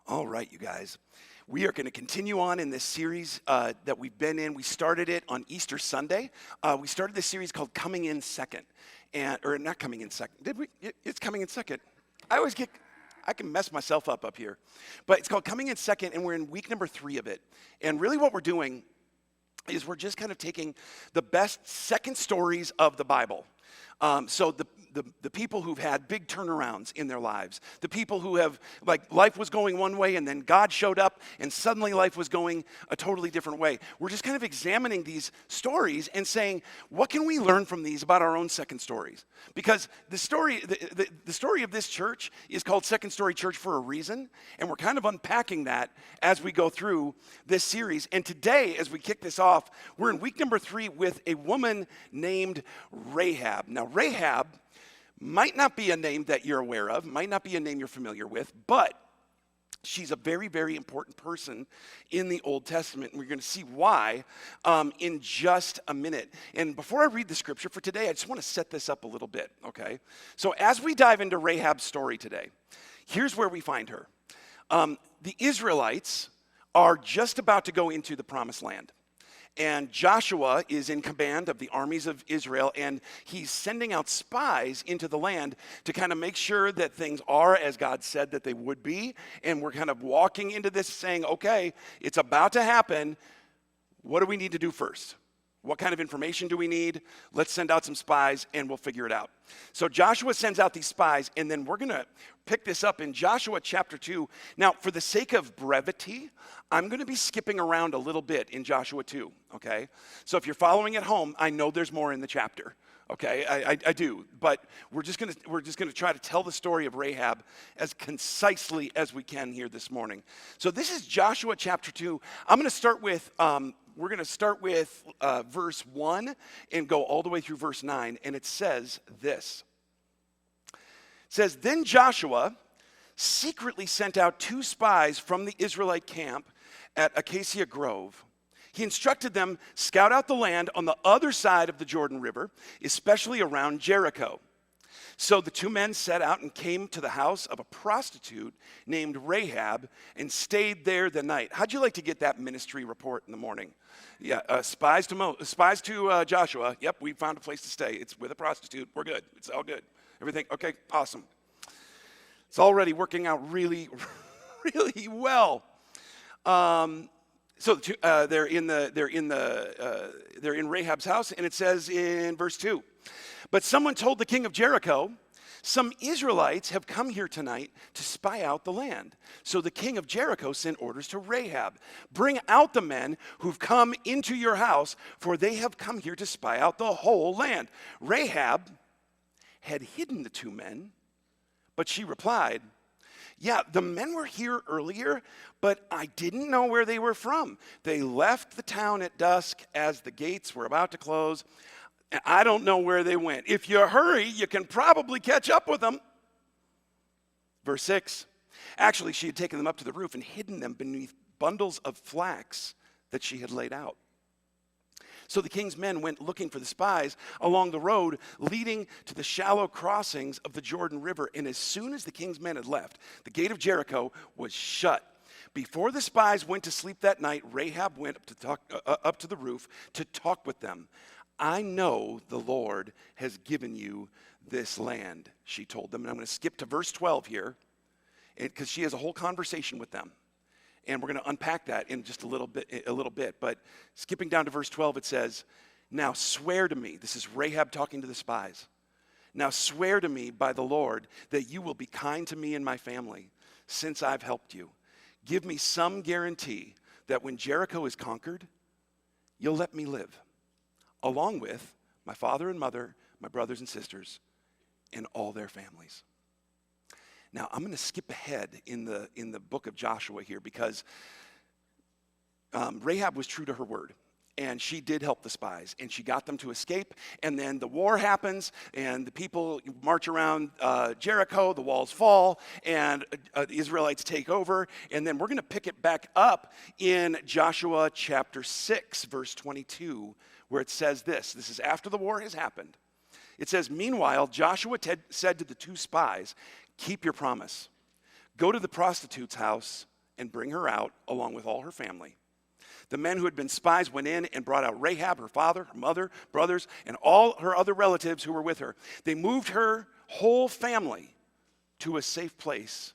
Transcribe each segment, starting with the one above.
All right, you guys. We are going to continue on in this series that we've been in. We started it on Easter Sunday. We started this series called Coming in Second. Or not Coming in Second. Did we? It's Coming in Second. I can mess myself up here. But it's called Coming in Second, and we're in week number 3 of it. And really what we're doing is we're just kind of taking the best second stories of the Bible. So the people who've had big turnarounds in their lives, the people who have, like, life was going one way and then God showed up and suddenly life was going a totally different way. We're just kind of examining these stories and saying, what can we learn from these about our own second stories? Because the story of this church is called Second Story Church for a reason, and we're kind of unpacking that as we go through this series. And today, as we kick this off, we're in week number 3 with a woman named Rahab. Now, Rahab might not be a name that you're aware of, might not be a name you're familiar with, but she's a very, very important person in the Old Testament, and we're going to see why in just a minute. And before I read the scripture for today, I just want to set this up a little bit, okay? So as we dive into Rahab's story today, here's where we find her. The Israelites are just about to go into the Promised Land. And Joshua is in command of the armies of Israel, and he's sending out spies into the land to kind of make sure that things are as God said that they would be. And we're kind of walking into this saying, okay, it's about to happen. What do we need to do first? What kind of information do we need? Let's send out some spies and we'll figure it out. So Joshua sends out these spies, and then we're going to pick this up in Joshua chapter 2. Now, for the sake of brevity, I'm going to be skipping around a little bit in Joshua 2, okay? So if you're following at home, I know there's more in the chapter, okay? I do, but we're just going to try to tell the story of Rahab as concisely as we can here this morning. So this is Joshua chapter 2. I'm going to start with We're going to start with verse 1 and go all the way through verse 9, and it says this. It says, "Then Joshua secretly sent out 2 spies from the Israelite camp at Acacia Grove. He instructed them, scout out the land on the other side of the Jordan River, especially around Jericho. So the 2 men set out and came to the house of a prostitute named Rahab and stayed there the night." How'd you like to get that ministry report in the morning? Yeah, spies to Joshua. Yep, we found a place to stay. It's with a prostitute. We're good. It's all good. Everything, okay, awesome. It's already working out really, really well. So they're in Rahab's house, and it says in verse 2, "But someone told the king of Jericho, 'Some Israelites have come here tonight to spy out the land.' So the king of Jericho sent orders to Rahab, 'Bring out the men who've come into your house, for they have come here to spy out the whole land.' Rahab had hidden the 2 men, but she replied, 'Yeah, the men were here earlier, but I didn't know where they were from. They left the town at dusk as the gates were about to close, and I don't know where they went. If you hurry, you can probably catch up with them.'" Verse 6, "Actually, she had taken them up to the roof and hidden them beneath bundles of flax that she had laid out. So the king's men went looking for the spies along the road leading to the shallow crossings of the Jordan River. And as soon as the king's men had left, the gate of Jericho was shut. Before the spies went to sleep that night, Rahab went up to the roof to talk with them. 'I know the Lord has given you this land,' she told them." And I'm going to skip to verse 12 here, because she has a whole conversation with them. And we're going to unpack that in just a little bit. But skipping down to verse 12, it says, "Now swear to me," this is Rahab talking to the spies, "Now swear to me by the Lord that you will be kind to me and my family, since I've helped you. Give me some guarantee that when Jericho is conquered, you'll let me live, along with my father and mother, my brothers and sisters, and all their families." Now, I'm going to skip ahead in the book of Joshua here, because Rahab was true to her word. And she did help the spies, and she got them to escape. And then the war happens, and the people march around Jericho, the walls fall, and the Israelites take over. And then we're going to pick it back up in Joshua chapter 6, verse 22, where it says this. This is after the war has happened. It says, "Meanwhile, Joshua said to the 2 spies, 'Keep your promise. Go to the prostitute's house and bring her out along with all her family. The men who had been spies went in and brought out Rahab, her father, her mother, brothers, and all her other relatives who were with her. They moved her whole family to a safe place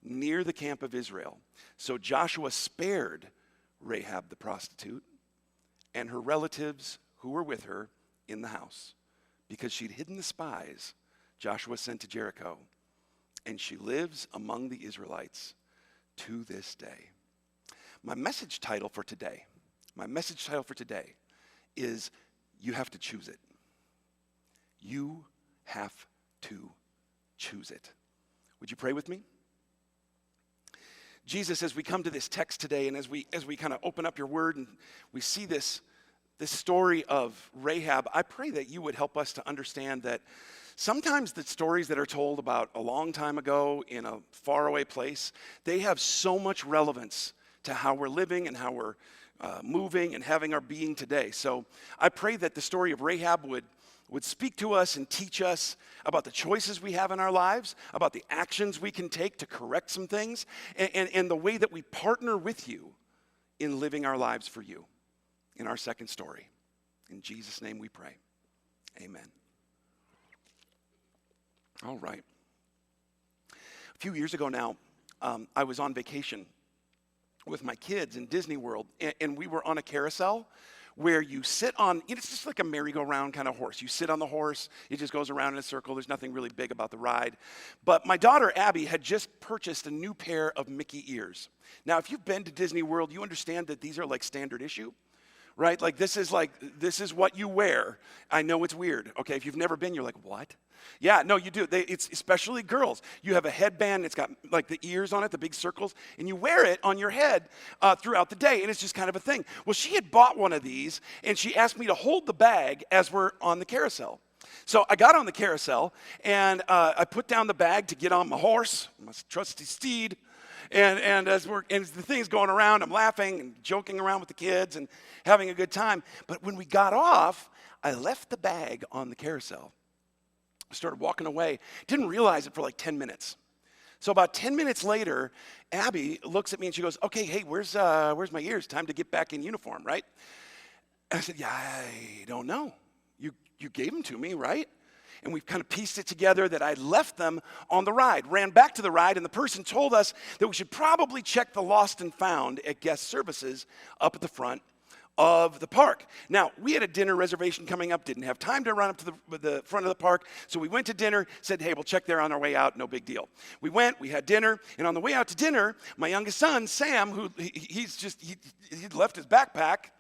near the camp of Israel. So Joshua spared Rahab the prostitute and her relatives who were with her in the house, because she'd hidden the spies Joshua sent to Jericho, and she lives among the Israelites to this day. My message title for today is You Have to Choose It. You have to choose it. Would you pray with me? Jesus, as we come to this text today, and as we kind of open up your word and we see this story of Rahab, I pray that you would help us to understand that sometimes the stories that are told about a long time ago in a faraway place, they have so much relevance to how we're living and how we're moving and having our being today. So I pray that the story of Rahab would speak to us and teach us about the choices we have in our lives, about the actions we can take to correct some things, and the way that we partner with you in living our lives for you in our second story. In Jesus' name we pray. Amen. All right. A few years ago now, I was on vacation with my kids in Disney World, and we were on a carousel where you sit on, it's just like a merry-go-round kind of horse. You sit on the horse, it just goes around in a circle. There's nothing really big about the ride. But my daughter, Abby, had just purchased a new pair of Mickey ears. Now, if you've been to Disney World, you understand that these are like standard issue, right? this is what you wear. I know it's weird, okay? If you've never been, you're like, what? Yeah, no, you do. It's especially girls. You have a headband, it's got like the ears on it, the big circles, and you wear it on your head throughout the day, and it's just kind of a thing. Well, she had bought one of these, and she asked me to hold the bag as we're on the carousel. So I got on the carousel, and I put down the bag to get on my horse, my trusty steed, and as the thing's going around, I'm laughing and joking around with the kids and having a good time. But when we got off, I left the bag on the carousel. I started walking away. Didn't realize it for like 10 minutes. So about 10 minutes later, Abby looks at me and she goes, okay, hey, where's my ears? Time to get back in uniform, right? And I said, yeah, I don't know. You gave them to me, right? And we kind of pieced it together that I left them on the ride, ran back to the ride, and the person told us that we should probably check the lost and found at guest services up at the front of the park. Now, we had a dinner reservation coming up, didn't have time to run up to the front of the park, so we went to dinner, said, hey, we'll check there on our way out, no big deal. We went, we had dinner, and on the way out to dinner, my youngest son, Sam, he left his backpack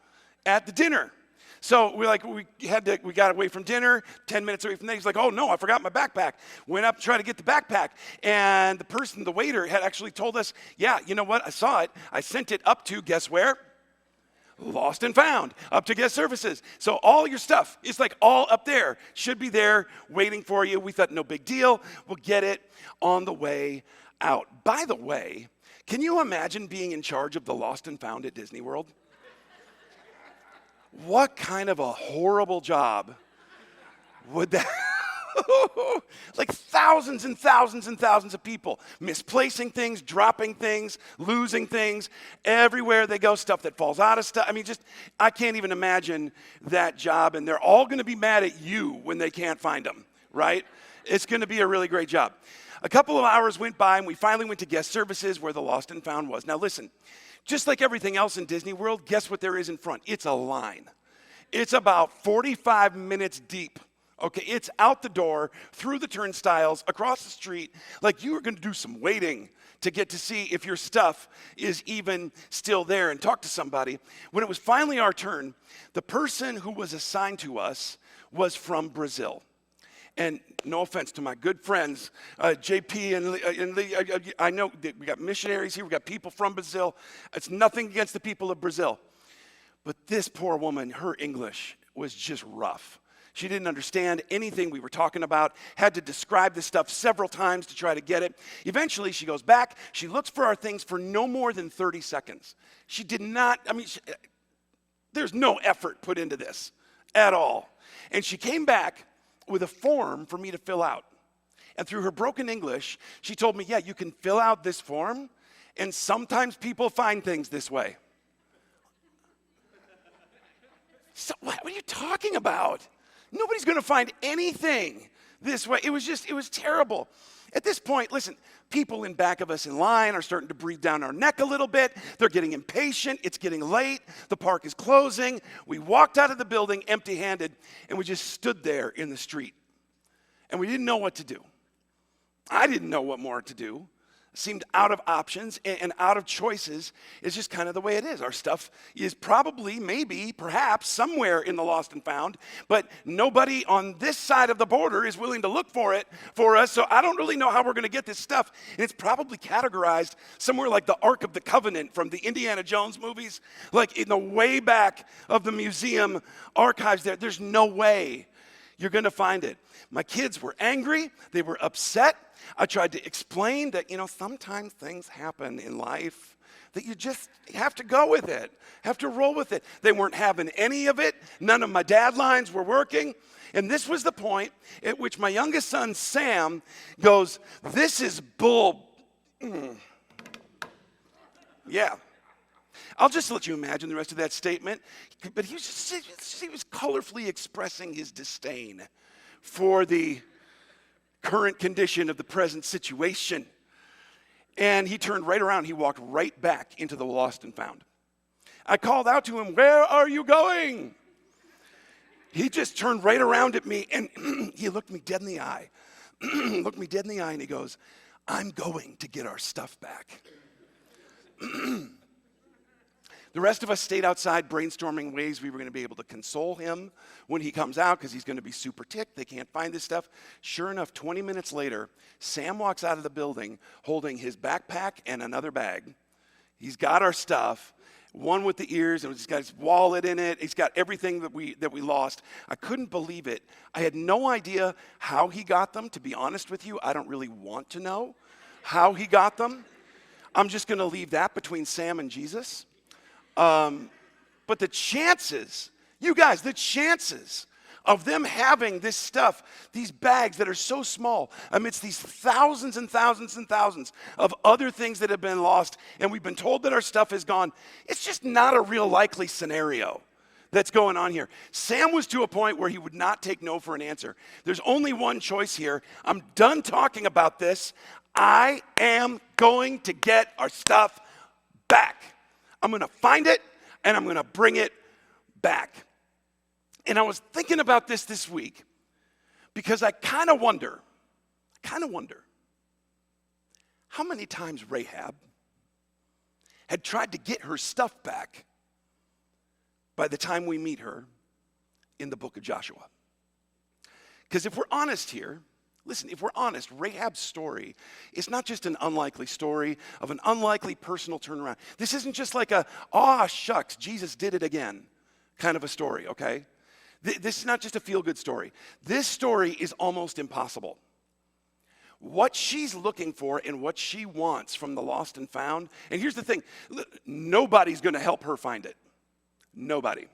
at the dinner. So we got away from dinner, 10 minutes away from there. He's like, oh no, I forgot my backpack. Went up to try to get the backpack. And the waiter had actually told us, yeah, you know what, I saw it. I sent it up to, guess where? Lost and found, up to guest services. So all your stuff is like all up there, should be there waiting for you. We thought, no big deal. We'll get it on the way out. By the way, can you imagine being in charge of the lost and found at Disney World? What kind of a horrible job would that, like thousands and thousands and thousands of people misplacing things, dropping things, losing things, everywhere they go, stuff that falls out of stuff. I mean, I can't even imagine that job, and they're all gonna be mad at you when they can't find them, right? It's gonna be a really great job. A couple of hours went by, and we finally went to guest services where the lost and found was. Now listen, just like everything else in Disney World, guess what there is in front? It's a line. It's about 45 minutes deep. Okay, it's out the door, through the turnstiles, across the street, like you are going to do some waiting to get to see if your stuff is even still there and talk to somebody. When it was finally our turn, the person who was assigned to us was from Brazil. And no offense to my good friends, JP and Lee, I know that we got missionaries here, we got people from Brazil. It's nothing against the people of Brazil. But this poor woman, her English was just rough. She didn't understand anything we were talking about, had to describe this stuff several times to try to get it. Eventually, she goes back, she looks for our things for no more than 30 seconds. She did not, there's no effort put into this at all. And she came back with a form for me to fill out. And through her broken English, she told me, yeah, you can fill out this form, And sometimes people find things this way. So what are you talking about? Nobody's going to find anything this way. It was terrible. At this point, listen, people in back of us in line are starting to breathe down our neck a little bit. They're getting impatient. It's getting late. The park is closing. We walked out of the building empty-handed, and we just stood there in the street. And we didn't know what to do. I didn't know what more to do. It seemed out of options and out of choices. It's just kind of the way it is. Our stuff is probably, maybe, perhaps, somewhere in the lost and found, but nobody on this side of the border is willing to look for it for us, so I don't really know how we're going to get this stuff. And it's probably categorized somewhere like the Ark of the Covenant from the Indiana Jones movies, like in the way back of the museum archives there. There's no way you're going to find it. My kids were angry. They were upset. I tried to explain that, sometimes things happen in life that you just have to go with it, have to roll with it. They weren't having any of it. None of my dad lines were working. And this was the point at which my youngest son, Sam, goes, "This is bull." Yeah. I'll just let you imagine the rest of that statement. But he was colorfully expressing his disdain for the current condition of the present situation. And he turned right around. He walked right back into the lost and found. I called out to him, "Where are you going?" He just turned right around at me, and he looked me dead in the eye. And he goes, "I'm going to get our stuff back." The rest of us stayed outside brainstorming ways we were going to be able to console him when he comes out, because he's going to be super ticked. They can't find this stuff. Sure enough, 20 minutes later, Sam walks out of the building holding his backpack and another bag. He's got our stuff, one with the ears, and he's got his wallet in it. He's got everything that we lost. I couldn't believe it. I had no idea how he got them, to be honest with you. I don't really want to know how he got them. I'm just going to leave that between Sam and Jesus. But the chances, you guys, the chances of them having this stuff, these bags that are so small, amidst these thousands and thousands and thousands of other things that have been lost, and we've been told that our stuff is gone, it's just not a real likely scenario that's going on here. Sam was to a point where he would not take no for an answer. There's only one choice here. I'm done talking about this. I am going to get our stuff back. I'm going to find it, and I'm going to bring it back. And I was thinking about this week because I kind of wonder how many times Rahab had tried to get her stuff back by the time we meet her in the book of Joshua. Because if we're honest here, listen, if we're honest, Rahab's story is not just an unlikely story of an unlikely personal turnaround. This isn't just like shucks, Jesus did it again kind of a story, okay? This is not just a feel-good story. This story is almost impossible. What she's looking for and what she wants from the lost and found, and here's the thing, nobody's going to help her find it. Nobody.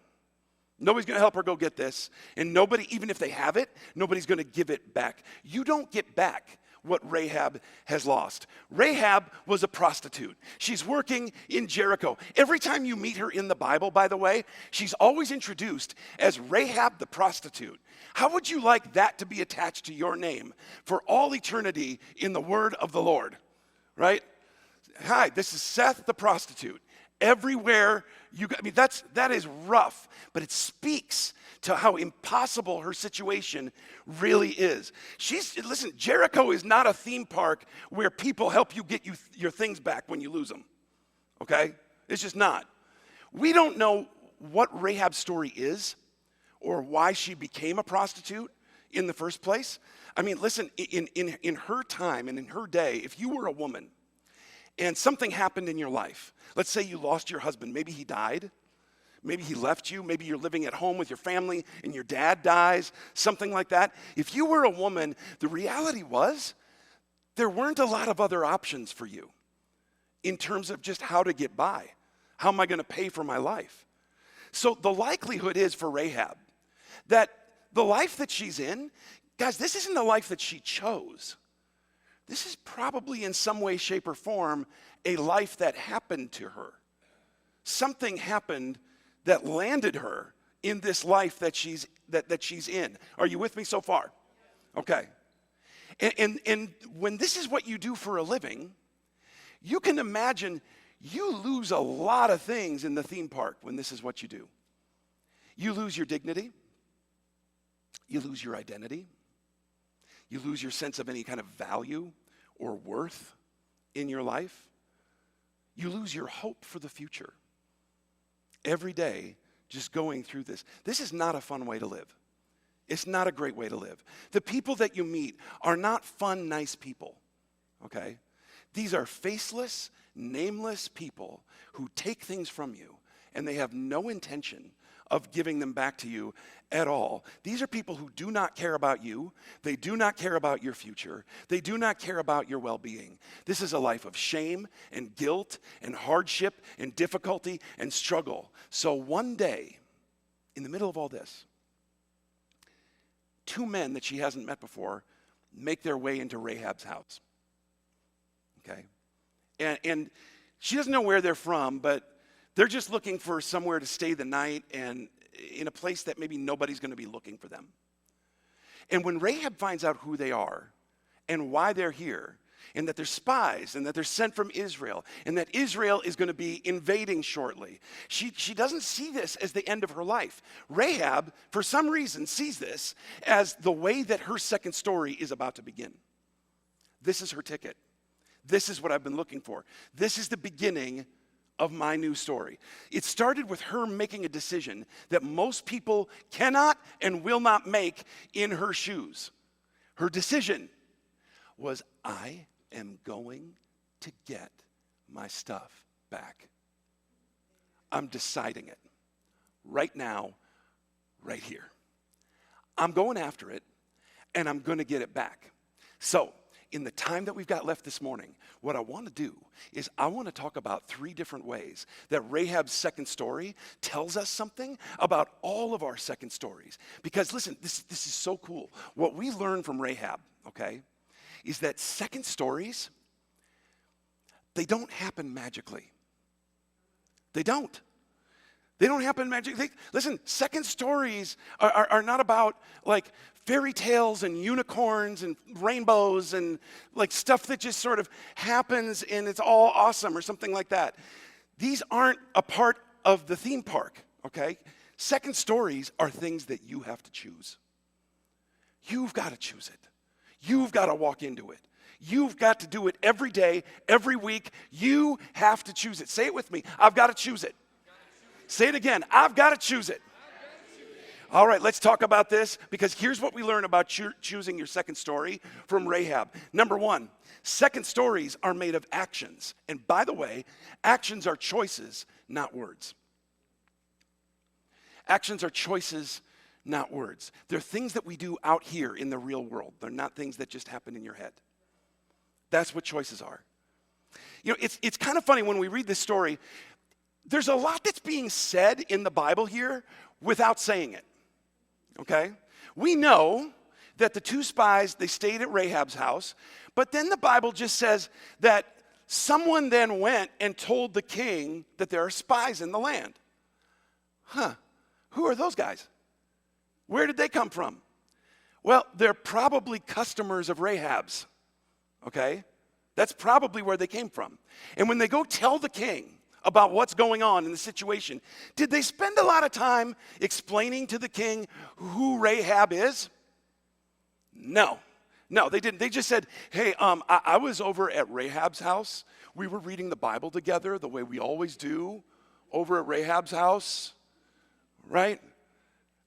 Nobody's going to help her go get this. And nobody, even if they have it, nobody's going to give it back. You don't get back what Rahab has lost. Rahab was a prostitute. She's working in Jericho. Every time you meet her in the Bible, by the way, she's always introduced as Rahab the prostitute. How would you like that to be attached to your name for all eternity in the word of the Lord? Right? Hi, this is Seth the prostitute. Everywhere that is rough, but it speaks to how impossible her situation really is. Listen, Jericho is not a theme park where people help you get your things back when you lose them, okay? It's just not. We don't know what Rahab's story is or why she became a prostitute in the first place. I mean, listen, in her time and in her day, if you were a woman and something happened in your life, let's say you lost your husband, maybe he died, maybe he left you, maybe you're living at home with your family and your dad dies, something like that. If you were a woman, the reality was there weren't a lot of other options for you in terms of just how to get by. How am I going to pay for my life? So the likelihood is for Rahab that the life that she's in, guys, this isn't the life that she chose. This is probably in some way, shape, or form a life that happened to her. Something happened that landed her in this life that she's in. Are you with me so far? Okay. And when this is what you do for a living, you can imagine you lose a lot of things in the theme park when this is what you do. You lose your dignity. You lose your identity. You lose your sense of any kind of value or worth in your life. You lose your hope for the future. Every day, just going through this. This is not a fun way to live. It's not a great way to live. The people that you meet are not fun, nice people, okay? These are faceless, nameless people who take things from you, and they have no intention of giving them back to you at all. These are people who do not care about you. They do not care about your future. They do not care about your well-being. This is a life of shame and guilt and hardship and difficulty and struggle. So one day, in the middle of all this, two men that she hasn't met before make their way into Rahab's house. Okay? And she doesn't know where they're from, but they're just looking for somewhere to stay the night and in a place that maybe nobody's going to be looking for them. And when Rahab finds out who they are and why they're here, and that they're spies, and that they're sent from Israel, and that Israel is going to be invading shortly, she doesn't see this as the end of her life. Rahab, for some reason, sees this as the way that her second story is about to begin. This is her ticket. This is what I've been looking for. This is the beginning of my new story. It started with her making a decision that most people cannot and will not make in her shoes. Her decision was, I am going to get my stuff back. I'm deciding it right now, right here. I'm going after it, and I'm going to get it back. So, in the time that we've got left this morning, what I want to do is I want to talk about three different ways that Rahab's second story tells us something about all of our second stories. Because listen, this is so cool. What we learn from Rahab, okay, is that second stories, they don't happen magically. They don't. They don't happen magically. Listen, second stories are not about like fairy tales and unicorns and rainbows and like stuff that just sort of happens and it's all awesome or something like that. These aren't a part of the theme park, okay? Second stories are things that you have to choose. You've got to choose it. You've got to walk into it. You've got to do it every day, every week. You have to choose it. Say it with me. I've got to choose it. Say it again. I've got to choose it. All right, let's talk about this because here's what we learn about choosing your second story from Rahab. Number one, second stories are made of actions. And by the way, actions are choices, not words. Actions are choices, not words. They're things that we do out here in the real world. They're not things that just happen in your head. That's what choices are. You know, it's kind of funny when we read this story. There's a lot that's being said in the Bible here without saying it, okay? We know that the two spies, they stayed at Rahab's house, but then the Bible just says that someone then went and told the king that there are spies in the land. Who are those guys? Where did they come from? Well, they're probably customers of Rahab's, okay? That's probably where they came from. And when they go tell the king about what's going on in the situation, did they spend a lot of time explaining to the king who Rahab is? No, they didn't. They just said, hey, I was over at Rahab's house. We were reading the Bible together the way we always do over at Rahab's house, right?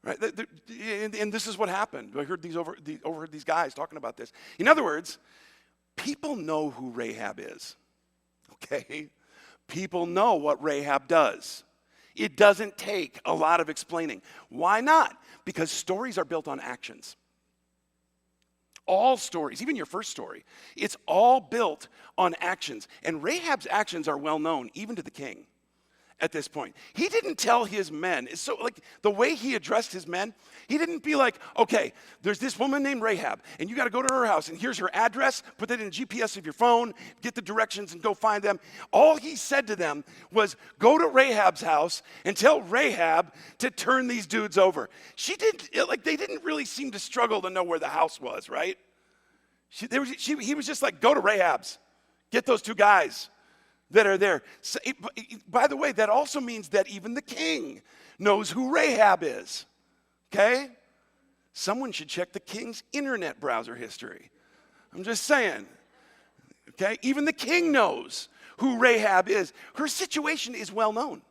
And this is what happened. I heard overheard these guys talking about this. In other words, people know who Rahab is, okay? People know what Rahab does. It doesn't take a lot of explaining. Why not? Because stories are built on actions. All stories, even your first story, it's all built on actions. And Rahab's actions are well known, even to the king. at this point. He didn't tell his men. So like the way he addressed his men, he didn't be like, okay, there's this woman named Rahab, and you got to go to her house, and here's her address, put that in the GPS of your phone, get the directions, and go find them. All he said to them was, go to Rahab's house and tell Rahab to turn these dudes over. They didn't really seem to struggle to know where the house was, right? He was just like, go to Rahab's. Get those two guys that are there. So, by the way, that also means that even the king knows who Rahab is, okay? Someone should check the king's internet browser history. I'm just saying, okay? Even the king knows who Rahab is. Her situation is well known.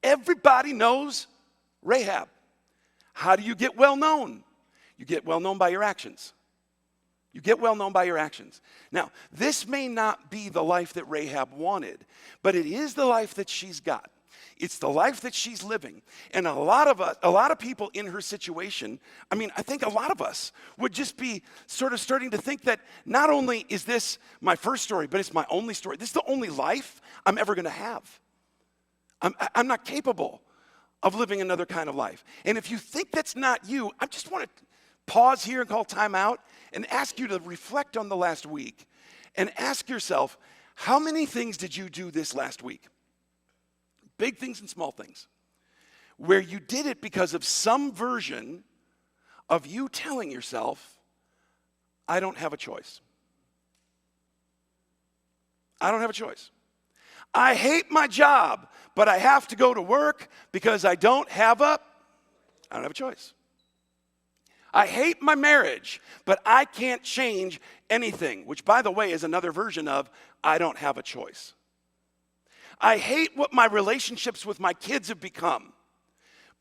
Everybody knows Rahab. How do you get well known? You get well known by your actions. You get well known by your actions. Now, this may not be the life that Rahab wanted, but it is the life that she's got. It's the life that she's living. And a lot of people in her situation, I think a lot of us would just be sort of starting to think that not only is this my first story, but it's my only story. This is the only life I'm ever going to have. I'm not capable of living another kind of life. And if you think that's not you, I just want to pause here and call time out and ask you to reflect on the last week and ask yourself, how many things did you do this last week? Big things and small things. Where you did it because of some version of you telling yourself, I don't have a choice. I don't have a choice. I hate my job, but I have to go to work because I don't have a choice. I hate my marriage, but I can't change anything, which, by the way, is another version of I don't have a choice. I hate what my relationships with my kids have become,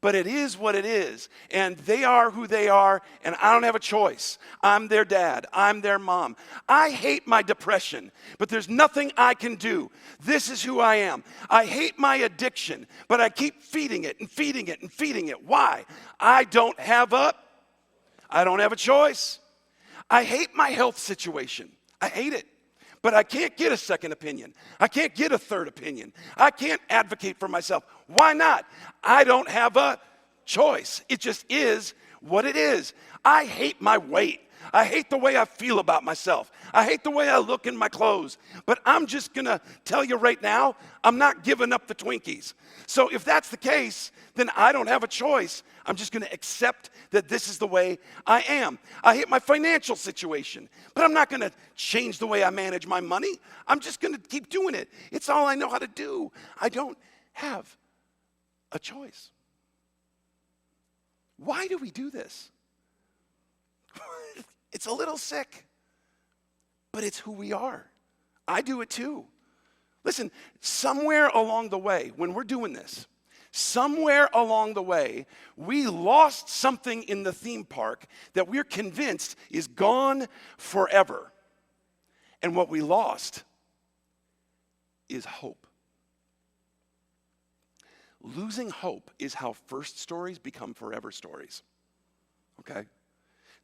but it is what it is, and they are who they are, and I don't have a choice. I'm their dad. I'm their mom. I hate my depression, but there's nothing I can do. This is who I am. I hate my addiction, but I keep feeding it and feeding it and feeding it. Why? I don't have a choice. I hate my health situation. I hate it. But I can't get a second opinion. I can't get a third opinion. I can't advocate for myself. Why not? I don't have a choice. It just is what it is. I hate my weight. I hate the way I feel about myself. I hate the way I look in my clothes. But I'm just going to tell you right now, I'm not giving up the Twinkies. So if that's the case, then I don't have a choice. I'm just going to accept that this is the way I am. I hate my financial situation, but I'm not going to change the way I manage my money. I'm just going to keep doing it. It's all I know how to do. I don't have a choice. Why do we do this? It's a little sick, but it's who we are. I do it too. Listen, somewhere along the way, when we're doing this, somewhere along the way, we lost something in the theme park that we're convinced is gone forever. And what we lost is hope. Losing hope is how first stories become forever stories. Okay?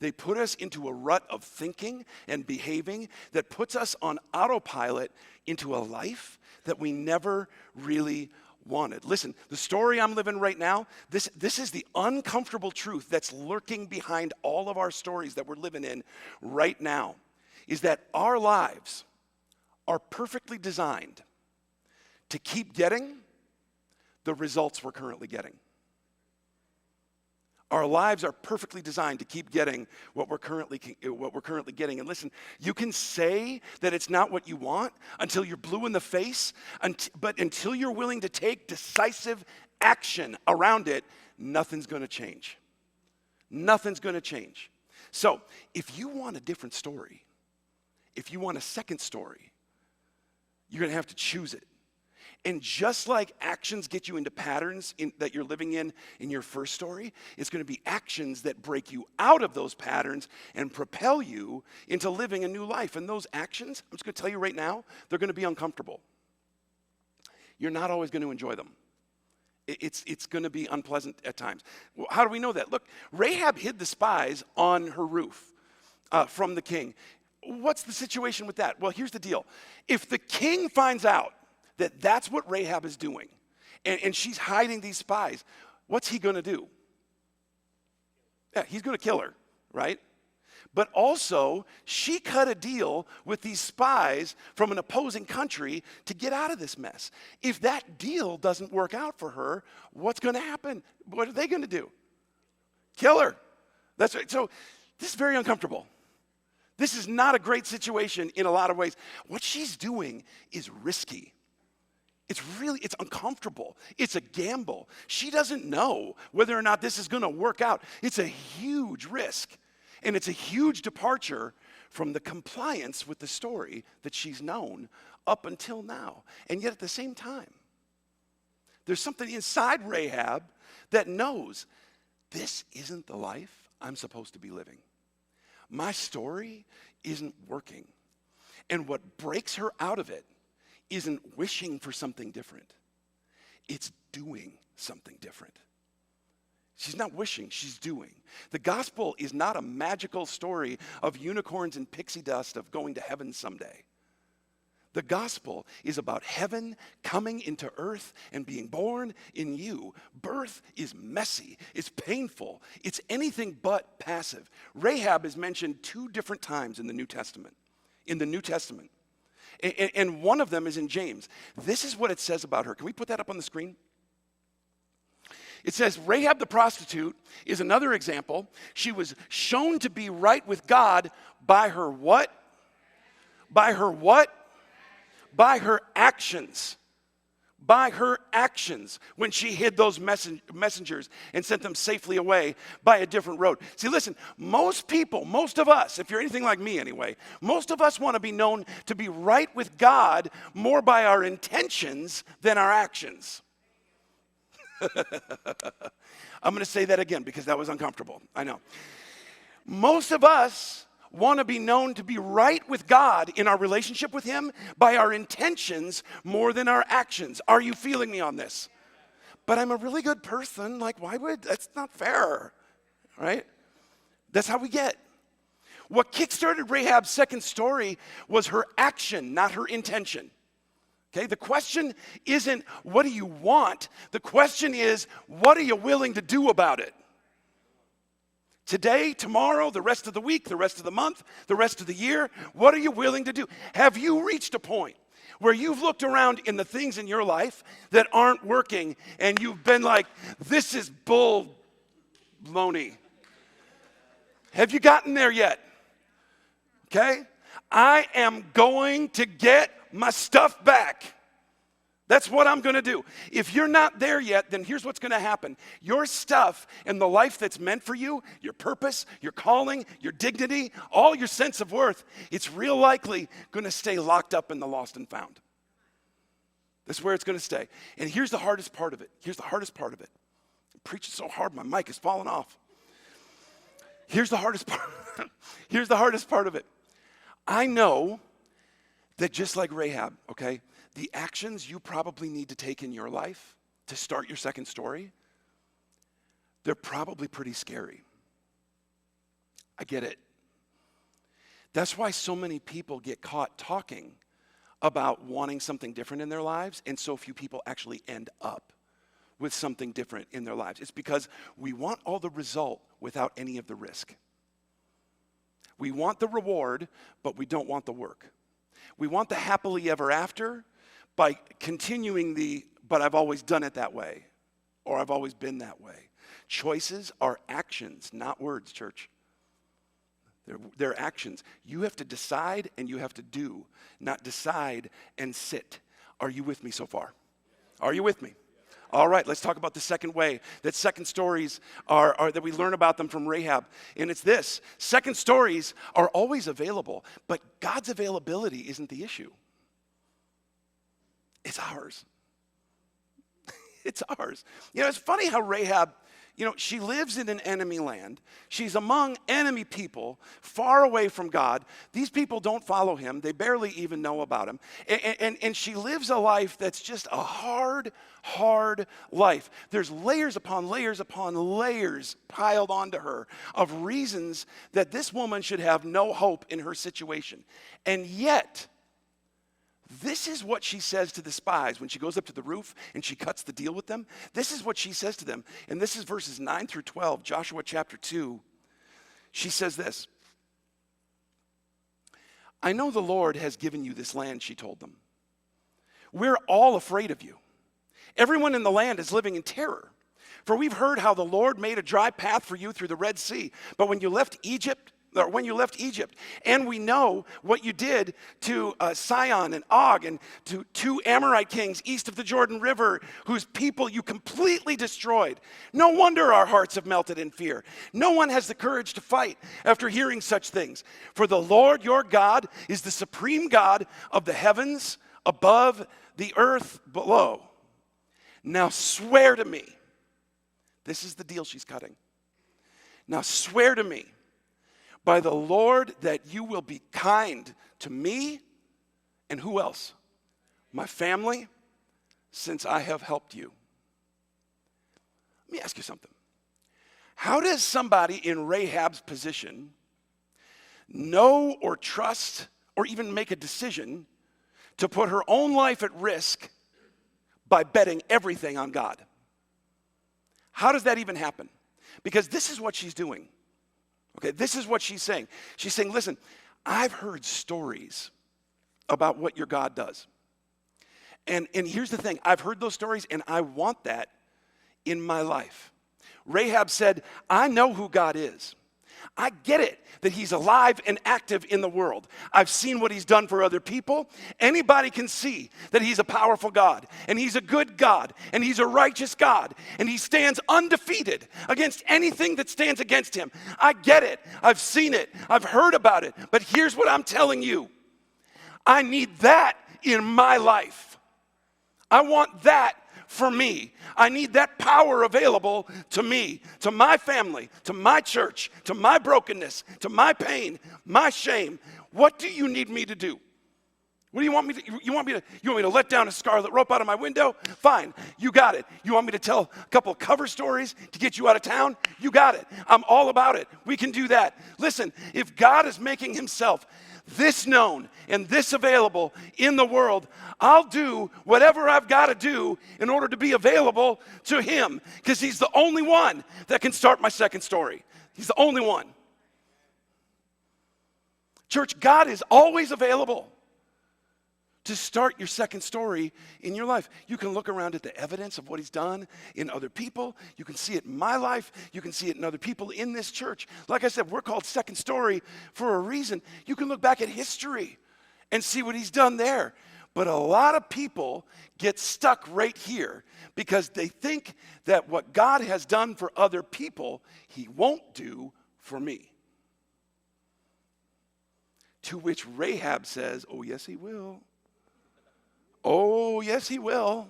They put us into a rut of thinking and behaving that puts us on autopilot into a life that we never really wanted. Listen, the story I'm living right now, this is the uncomfortable truth that's lurking behind all of our stories that we're living in right now, is that our lives are perfectly designed to keep getting the results we're currently getting. Our lives are perfectly designed to keep getting what we're currently getting. And listen, you can say that it's not what you want until you're blue in the face, but until you're willing to take decisive action around it, nothing's going to change. Nothing's going to change. So if you want a different story, if you want a second story, you're going to have to choose it. And just like actions get you into patterns that you're living in your first story, it's going to be actions that break you out of those patterns and propel you into living a new life. And those actions, I'm just going to tell you right now, they're going to be uncomfortable. You're not always going to enjoy them. It's going to be unpleasant at times. Well, how do we know that? Look, Rahab hid the spies on her roof from the king. What's the situation with that? Well, here's the deal. If the king finds out that that's what Rahab is doing, and she's hiding these spies. What's he going to do? Yeah, he's going to kill her, right? But also, she cut a deal with these spies from an opposing country to get out of this mess. If that deal doesn't work out for her, what's going to happen? What are they going to do? Kill her. That's right. So this is very uncomfortable. This is not a great situation in a lot of ways. What she's doing is risky. It's uncomfortable. It's a gamble. She doesn't know whether or not this is going to work out. It's a huge risk. And it's a huge departure from the compliance with the story that she's known up until now. And yet at the same time, there's something inside Rahab that knows this isn't the life I'm supposed to be living. My story isn't working. And what breaks her out of it isn't wishing for something different. It's doing something different. She's not wishing, she's doing. The gospel is not a magical story of unicorns and pixie dust of going to heaven someday. The gospel is about heaven coming into earth and being born in you. Birth is messy, it's painful, it's anything but passive. Rahab is mentioned 2 different times in the New Testament. And one of them is in James. This is what it says about her. Can we put that up on the screen? It says, Rahab the prostitute is another example. She was shown to be right with God by her what? By her what? By her actions. By her actions when she hid those messengers and sent them safely away by a different road. See, listen, most of us, if you're anything like me anyway, most of us want to be known to be right with God more by our intentions than our actions. I'm going to say that again because that was uncomfortable. I know. Most of us want to be known to be right with God in our relationship with Him by our intentions more than our actions. Are you feeling me on this? But I'm a really good person. Like, that's not fair, right? That's how we get. What kickstarted Rahab's second story was her action, not her intention. Okay, the question isn't, what do you want? The question is, what are you willing to do about it? Today, tomorrow, the rest of the week, the rest of the month, the rest of the year, what are you willing to do? Have you reached a point where you've looked around in the things in your life that aren't working and you've been like, this is bull baloney? Have you gotten there yet? Okay? I am going to get my stuff back. That's what I'm going to do. If you're not there yet, then here's what's going to happen. Your stuff and the life that's meant for you, your purpose, your calling, your dignity, all your sense of worth, it's real likely going to stay locked up in the lost and found. That's where it's going to stay. And here's the hardest part of it. I'm preaching so hard, my mic is falling off. Here's the hardest part of it. I know that just like Rahab, okay, the actions you probably need to take in your life to start your second story, they're probably pretty scary. I get it. That's why so many people get caught talking about wanting something different in their lives, and so few people actually end up with something different in their lives. It's because we want all the result without any of the risk. We want the reward, but we don't want the work. We want the happily ever after by continuing but I've always done it that way, or I've always been that way. Choices are actions, not words, church. They're actions. You have to decide and you have to do, not decide and sit. Are you with me so far? Are you with me? All right, let's talk about the second way that second stories are that we learn about them from Rahab. And it's this: second stories are always available, but God's availability isn't the issue. It's ours. It's ours. You know, it's funny how Rahab, she lives in an enemy land. She's among enemy people, far away from God. These people don't follow him. They barely even know about him. And she lives a life that's just a hard life. There's layers upon layers upon layers piled onto her of reasons that this woman should have no hope in her situation. And yet, This is what she says to the spies when she goes up to the roof and she cuts the deal with them. This is what she says to them. And this is verses 9 through 12, Joshua chapter 2. She says this. I know the Lord has given you this land, she told them. We're all afraid of you. Everyone in the land is living in terror. For we've heard how the Lord made a dry path for you through the Red Sea. But when you left Egypt, and we know what you did to Sihon and Og and to two Amorite kings east of the Jordan River, whose people you completely destroyed. No wonder our hearts have melted in fear. No one has the courage to fight after hearing such things. For the Lord your God is the supreme God of the heavens above, the earth below. Now swear to me. This is the deal she's cutting. Now swear to me by the Lord that you will be kind to me and who else? My family, since I have helped you. Let me ask you something. How does somebody in Rahab's position know or trust or even make a decision to put her own life at risk by betting everything on God? How does that even happen? Because this is what she's doing. Okay, this is what she's saying. She's saying, listen, I've heard stories about what your God does. And here's the thing. I've heard those stories, and I want that in my life. Rahab said, I know who God is. I get it that he's alive and active in the world. I've seen what he's done for other people. Anybody can see that he's a powerful God, and he's a good God, and he's a righteous God, and he stands undefeated against anything that stands against him. I get it. I've seen it. I've heard about it. But here's what I'm telling you. I need that in my life. I want that for me. I need that power available to me, to my family, to my church, to my brokenness, to my pain, my shame. What do you need me to do? What do you want me to, you want me to let down a scarlet rope out of my window? Fine, you got it. You want me to tell a couple of cover stories to get you out of town? You got it. I'm all about it. We can do that. Listen, if God is making himself this known and this available in the world, I'll do whatever I've got to do in order to be available to him, because he's the only one that can start my second story. He's the only one. Church, God is always available to start your second story in your life. You can look around at the evidence of what he's done in other people. You can see it in my life. You can see it in other people in this church. Like I said, we're called Second Story for a reason. You can look back at history and see what he's done there. But a lot of people get stuck right here because they think that what God has done for other people, he won't do for me. To which Rahab says, oh, yes, he will. Oh, yes, he will.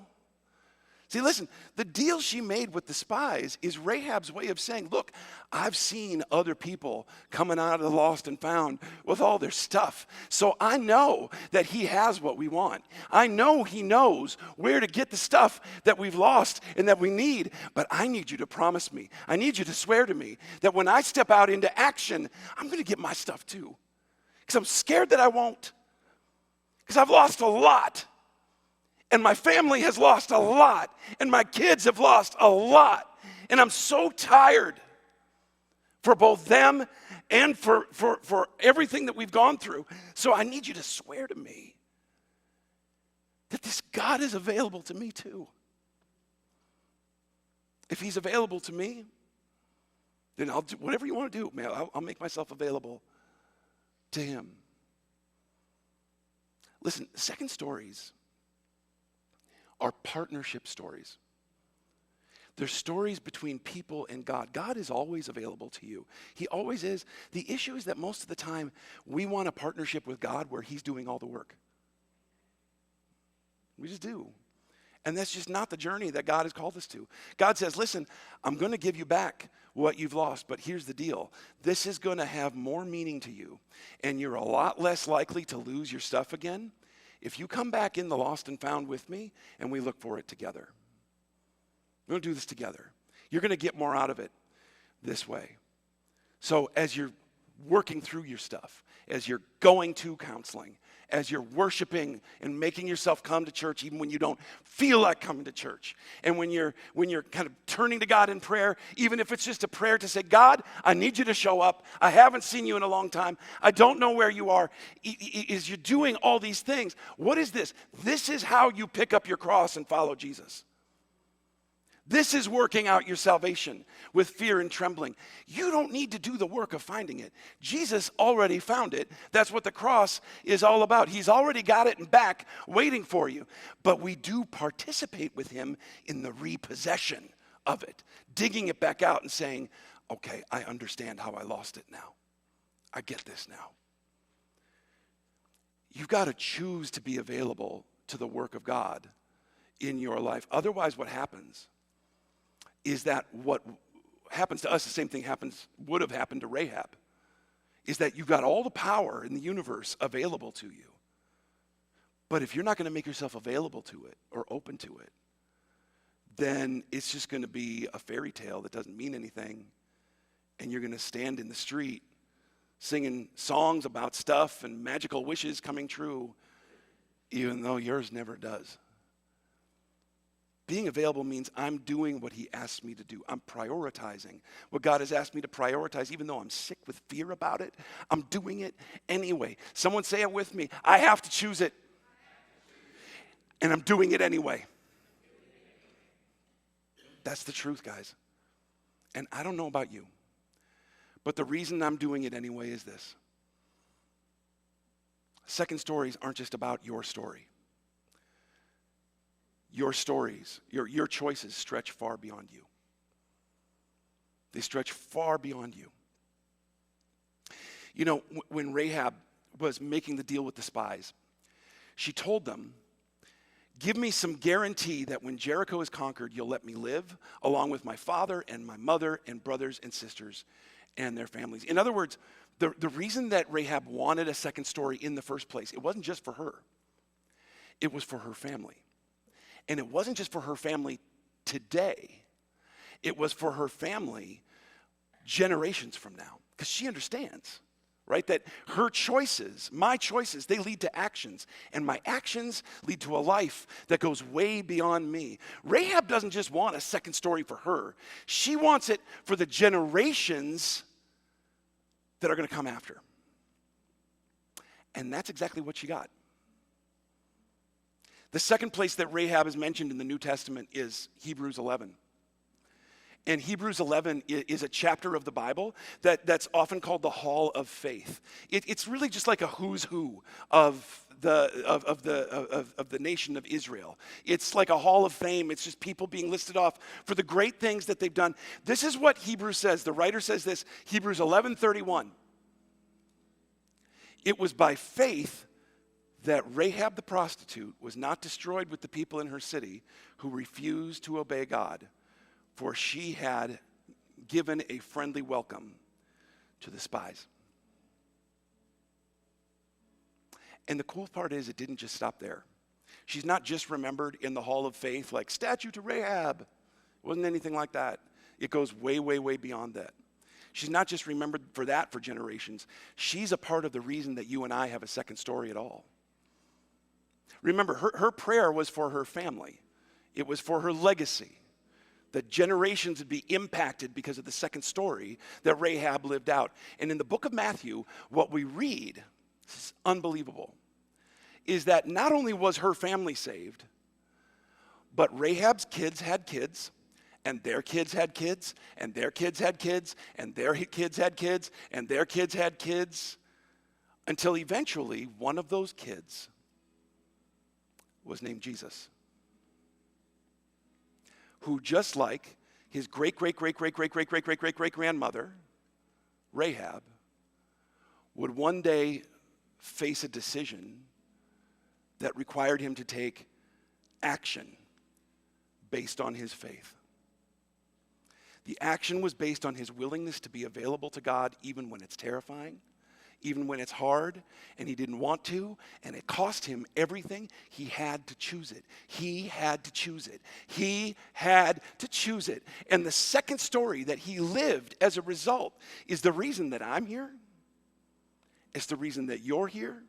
See, listen, the deal she made with the spies is Rahab's way of saying, look, I've seen other people coming out of the lost and found with all their stuff. So I know that he has what we want. I know he knows where to get the stuff that we've lost and that we need. But I need you to promise me. I need you to swear to me that when I step out into action, I'm going to get my stuff too. Because I'm scared that I won't. Because I've lost a lot. And my family has lost a lot. And my kids have lost a lot. And I'm so tired for both them and for everything that we've gone through. So I need you to swear to me that this God is available to me too. If he's available to me, then I'll do whatever you want to do, man. I'll make myself available to him. Listen, second stories are partnership stories. They're stories between people and God. God is always available to you. He always is. The issue is that most of the time we want a partnership with God where he's doing all the work. We just do. And that's just not the journey that God has called us to. God says, listen, I'm going to give you back what you've lost, but here's the deal. This is going to have more meaning to you, and you're a lot less likely to lose your stuff again if you come back in the lost and found with me and we look for it together. We're going to do this together. You're going to get more out of it this way. So as you're working through your stuff, as you're going to counseling, as you're worshiping and making yourself come to church even when you don't feel like coming to church. And when you're kind of turning to God in prayer, even if it's just a prayer to say, God, I need you to show up. I haven't seen you in a long time. I don't know where you are. Is you're doing all these things. What is this? This is how you pick up your cross and follow Jesus. This is working out your salvation with fear and trembling. You don't need to do the work of finding it. Jesus already found it. That's what the cross is all about. He's already got it in back waiting for you. But we do participate with him in the repossession of it, digging it back out and saying, okay, I understand how I lost it now. I get this now. You've got to choose to be available to the work of God in your life. Otherwise, what happens is that what happens to us, the same thing would have happened to Rahab, is that you've got all the power in the universe available to you. But if you're not going to make yourself available to it or open to it, then it's just going to be a fairy tale that doesn't mean anything. And you're going to stand in the street singing songs about stuff and magical wishes coming true, even though yours never does. Being available means I'm doing what he asked me to do. I'm prioritizing what God has asked me to prioritize, even though I'm sick with fear about it. I'm doing it anyway. Someone say it with me. I have to choose it. And I'm doing it anyway. That's the truth, guys. And I don't know about you, but the reason I'm doing it anyway is this. Second stories aren't just about your story. Your stories, your choices stretch far beyond you. They stretch far beyond you. You know, when Rahab was making the deal with the spies, she told them, give me some guarantee that when Jericho is conquered, you'll let me live along with my father and my mother and brothers and sisters and their families. In other words, the reason that Rahab wanted a second story in the first place, it wasn't just for her. It was for her family. And it wasn't just for her family today. It was for her family generations from now. Because she understands, right, that her choices, my choices, they lead to actions. And my actions lead to a life that goes way beyond me. Rahab doesn't just want a second story for her. She wants it for the generations that are going to come after. And that's exactly what she got. The second place that Rahab is mentioned in the New Testament is Hebrews 11. And Hebrews 11 is a chapter of the Bible that's often called the Hall of Faith. It's really just like a who's who of the nation of Israel. It's like a hall of fame. It's just people being listed off for the great things that they've done. This is what Hebrews says. The writer says this, Hebrews 11:31. It was by faith that Rahab the prostitute was not destroyed with the people in her city who refused to obey God, for she had given a friendly welcome to the spies. And the cool part is it didn't just stop there. She's not just remembered in the Hall of Faith like statue to Rahab. It wasn't anything like that. It goes way, way, way beyond that. She's not just remembered for that for generations. She's a part of the reason that you and I have a second story at all. Remember, her prayer was for her family. It was for her legacy. That generations would be impacted because of the second story that Rahab lived out. And in the book of Matthew, what we read, this is unbelievable, is that not only was her family saved, but Rahab's kids had kids, and their kids had kids, and their kids had kids, and their kids had kids, and their kids had kids, until eventually one of those kids was named Jesus, who just like his great-great-great-great-great-great-great-great-great-grandmother, Rahab, would one day face a decision that required him to take action based on his faith. The action was based on his willingness to be available to God even when it's terrifying, even when it's hard, and he didn't want to, and it cost him everything. He had to choose it. He had to choose it. He had to choose it. And the second story that he lived as a result is the reason that I'm here. It's the reason that you're here.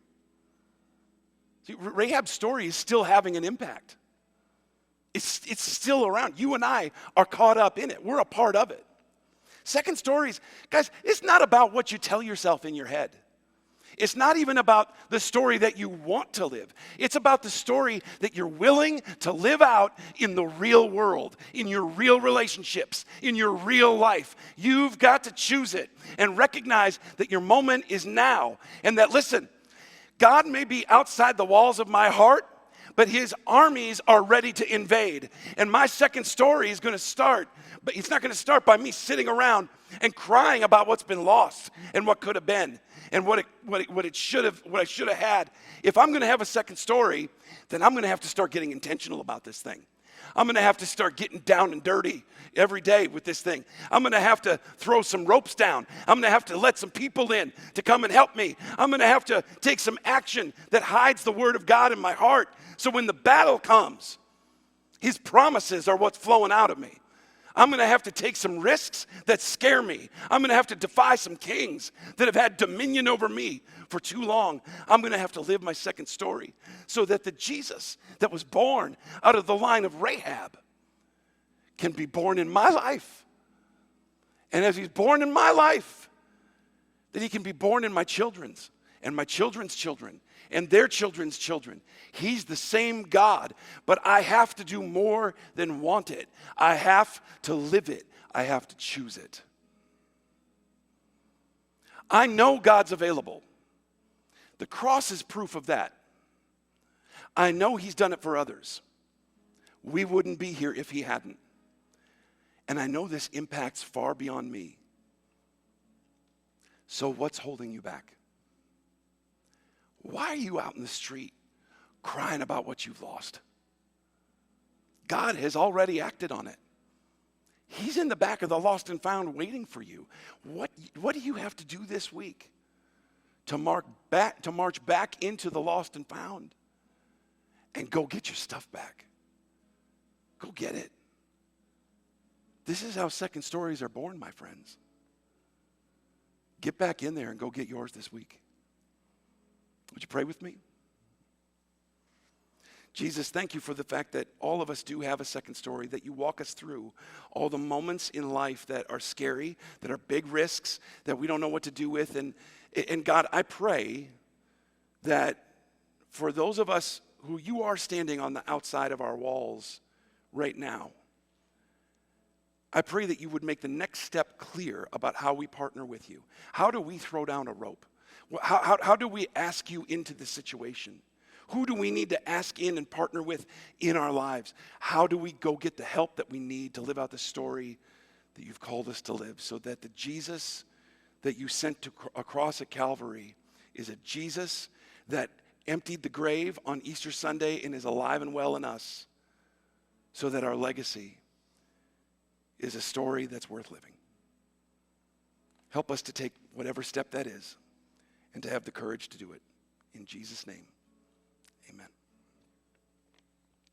See, Rahab's story is still having an impact. It's still around. You and I are caught up in it. We're a part of it. Second stories, guys, it's not about what you tell yourself in your head. It's not even about the story that you want to live. It's about the story that you're willing to live out in the real world, in your real relationships, in your real life. You've got to choose it and recognize that your moment is now. And that, listen, God may be outside the walls of my heart, but his armies are ready to invade. And my second story is going to start, but it's not going to start by me sitting around and crying about what's been lost and what could have been and what I should have had. If I'm going to have a second story, then I'm going to have to start getting intentional about this thing. I'm going to have to start getting down and dirty every day with this thing. I'm going to have to throw some ropes down. I'm going to have to let some people in to come and help me. I'm going to have to take some action that hides the word of God in my heart. So when the battle comes, his promises are what's flowing out of me. I'm going to have to take some risks that scare me. I'm going to have to defy some kings that have had dominion over me for too long. I'm going to have to live my second story so that the Jesus that was born out of the line of Rahab can be born in my life. And as he's born in my life, that he can be born in my children's and my children's children and their children's children. He's the same God, but I have to do more than want it. I have to live it. I have to choose it. I know God's available. The cross is proof of that. I know he's done it for others. We wouldn't be here if he hadn't. And I know this impacts far beyond me. So what's holding you back? Why are you out in the street crying about what you've lost? God has already acted on it. He's in the back of the lost and found waiting for you. What do you have to do this week to march back into the lost and found and go get your stuff back? Go get it. This is how second stories are born, my friends. Get back in there and go get yours this week. Would you pray with me? Jesus, thank you for the fact that all of us do have a second story, that you walk us through all the moments in life that are scary, that are big risks, that we don't know what to do with. And God, I pray that for those of us who you are standing on the outside of our walls right now, I pray that you would make the next step clear about how we partner with you. How do we throw down a rope? How do we ask you into the situation? Who do we need to ask in and partner with in our lives? How do we go get the help that we need to live out the story that you've called us to live, so that the Jesus that you sent across at Calvary is a Jesus that emptied the grave on Easter Sunday and is alive and well in us, so that our legacy is a story that's worth living. Help us to take whatever step that is and to have the courage to do it. In Jesus' name, amen.